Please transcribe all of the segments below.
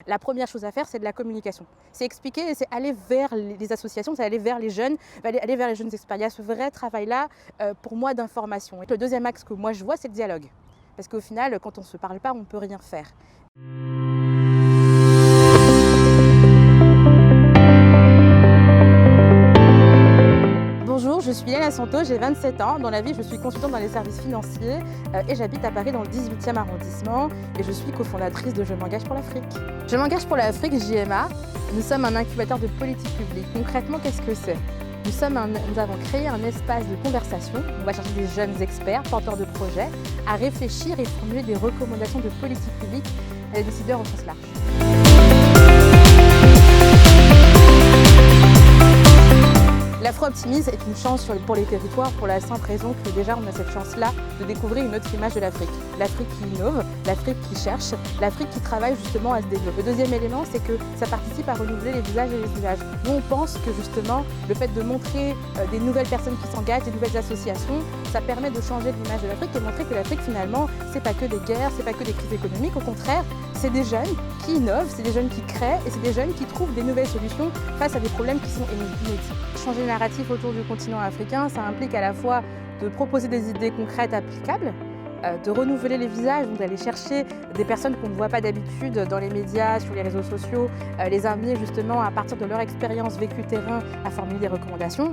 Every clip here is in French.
La première chose à faire, c'est de la communication. C'est expliquer, c'est aller vers les associations, c'est aller vers les jeunes, aller vers les jeunes experts. Il y a ce vrai travail-là, pour moi, d'information. Et le deuxième axe que moi je vois, c'est le dialogue. Parce qu'au final, quand on ne se parle pas, on ne peut rien faire. Bonjour, je suis Léna Santo, j'ai 27 ans. Dans la vie, je suis consultante dans les services financiers et j'habite à Paris dans le 18e arrondissement et je suis cofondatrice de Je m'engage pour l'Afrique. Je m'engage pour l'Afrique, JMA. Nous sommes un incubateur de politique publique. Concrètement, qu'est-ce que c'est ? Nous avons créé un espace de conversation. On va chercher des jeunes experts, porteurs de projets, à réfléchir et formuler des recommandations de politique publique à des décideurs au sens large. L'Afro-Optimisme est une chance pour les territoires pour la simple raison que déjà on a cette chance-là de découvrir une autre image de l'Afrique. L'Afrique qui innove, l'Afrique qui cherche, l'Afrique qui travaille justement à se développer. Le deuxième élément, c'est que ça participe à renouveler les visages et les images. Nous, on pense que justement, le fait de montrer des nouvelles personnes qui s'engagent, des nouvelles associations, ça permet de changer l'image de l'Afrique et montrer que l'Afrique, finalement, c'est pas que des guerres, c'est pas que des crises économiques. Au contraire, c'est des jeunes qui innovent, c'est des jeunes qui créent et c'est des jeunes qui trouvent des nouvelles solutions face à des problèmes qui sont inédits. Changer le narratif autour du continent africain, ça implique à la fois de proposer des idées concrètes applicables, de renouveler les visages, d'aller chercher des personnes qu'on ne voit pas d'habitude dans les médias, sur les réseaux sociaux, les amener justement à partir de leur expérience vécue terrain à formuler des recommandations.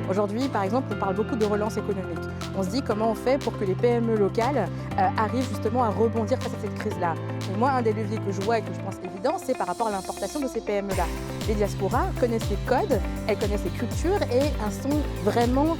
Aujourd'hui, par exemple, on parle beaucoup de relance économique. On se dit comment on fait pour que les PME locales arrivent justement à rebondir face à cette crise-là. Et moi, un des leviers que je vois et que je pense évident, c'est par rapport à l'importation de ces PME-là. Les diasporas connaissent les codes, elles connaissent les cultures et elles sont vraiment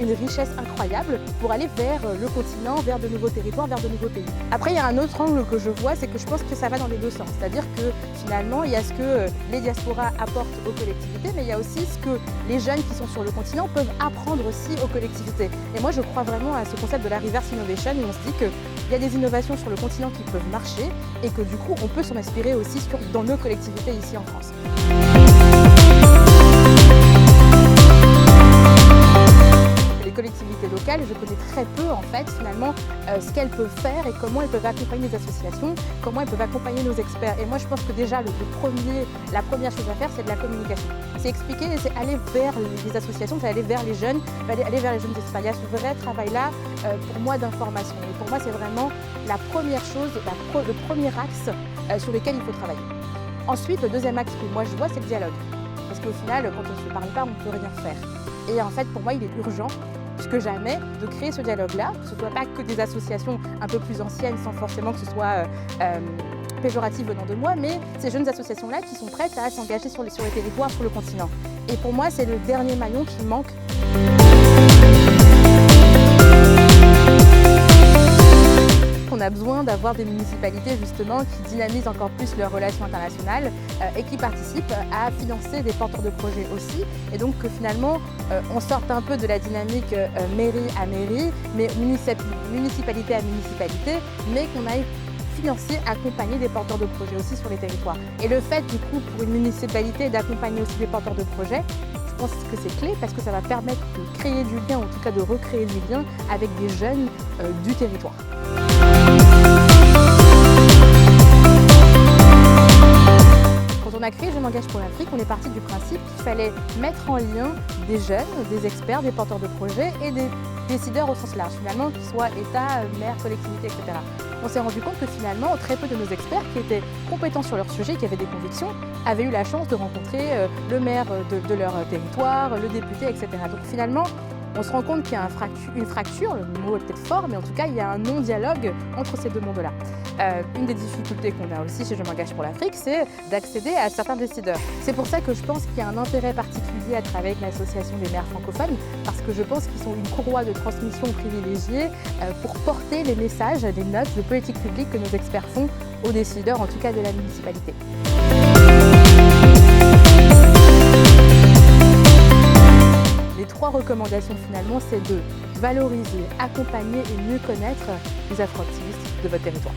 une richesse incroyable pour aller vers le continent, vers de nouveaux territoires, vers de nouveaux pays. Après, il y a un autre angle que je vois, c'est que je pense que ça va dans les deux sens. C'est-à-dire que finalement, il y a ce que les diasporas apportent aux collectivités, mais il y a aussi ce que les jeunes qui sont sur le continent peuvent apprendre aussi aux collectivités. Et moi, je crois vraiment à ce concept de la reverse innovation où on se dit qu'il y a des innovations sur le continent qui peuvent marcher et que du coup, on peut s'en inspirer aussi dans nos collectivités ici en France. Les collectivités locales, je connais très peu en fait finalement ce qu'elles peuvent faire et comment elles peuvent accompagner les associations, comment elles peuvent accompagner nos experts. Et moi je pense que déjà la première chose à faire, c'est de la communication. C'est expliquer, c'est aller vers les associations, c'est aller vers les jeunes, aller vers les jeunes experts. Il y a ce vrai travail-là pour moi d'information. Et pour moi c'est vraiment la première chose, le premier axe sur lequel il faut travailler. Ensuite, le deuxième axe que moi je vois, c'est le dialogue. Parce qu'au final, quand on ne se parle pas, on ne peut rien faire. Et en fait, pour moi, il est urgent, plus que jamais, de créer ce dialogue-là, que ce ne soit pas que des associations un peu plus anciennes, sans forcément que ce soit péjoratif venant de moi, mais ces jeunes associations-là qui sont prêtes à s'engager sur les territoires, sur le continent. Et pour moi, c'est le dernier maillon qui manque. On a besoin d'avoir des municipalités justement qui dynamisent encore plus leurs relations internationales et qui participent à financer des porteurs de projets aussi. Et donc que finalement on sorte un peu de la dynamique mairie à mairie, mais municipalité à municipalité, mais qu'on aille financer, accompagner des porteurs de projets aussi sur les territoires. Et le fait du coup pour une municipalité d'accompagner aussi des porteurs de projets, je pense que c'est clé parce que ça va permettre de créer du lien, en tout cas de recréer du lien avec des jeunes du territoire. Quand on a créé Je m'engage pour l'Afrique, on est parti du principe qu'il fallait mettre en lien des jeunes, des experts, des porteurs de projets et des décideurs au sens large, finalement, qu'ils soient État, maire, collectivité, etc. On s'est rendu compte que finalement, très peu de nos experts qui étaient compétents sur leur sujet, qui avaient des convictions, avaient eu la chance de rencontrer le maire de leur territoire, le député, etc. Donc finalement, on se rend compte qu'il y a une fracture, le mot est peut-être fort, mais en tout cas, il y a un non-dialogue entre ces deux mondes-là. Une des difficultés qu'on a aussi chez Je m'engage pour l'Afrique, c'est d'accéder à certains décideurs. C'est pour ça que je pense qu'il y a un intérêt particulier à travailler avec l'association des maires francophones, parce que je pense qu'ils sont une courroie de transmission privilégiée pour porter les messages, les notes de politique publique que nos experts font aux décideurs, en tout cas de la municipalité. Les trois recommandations finalement, c'est de valoriser, accompagner et mieux connaître les Afro-Optimistes de votre territoire.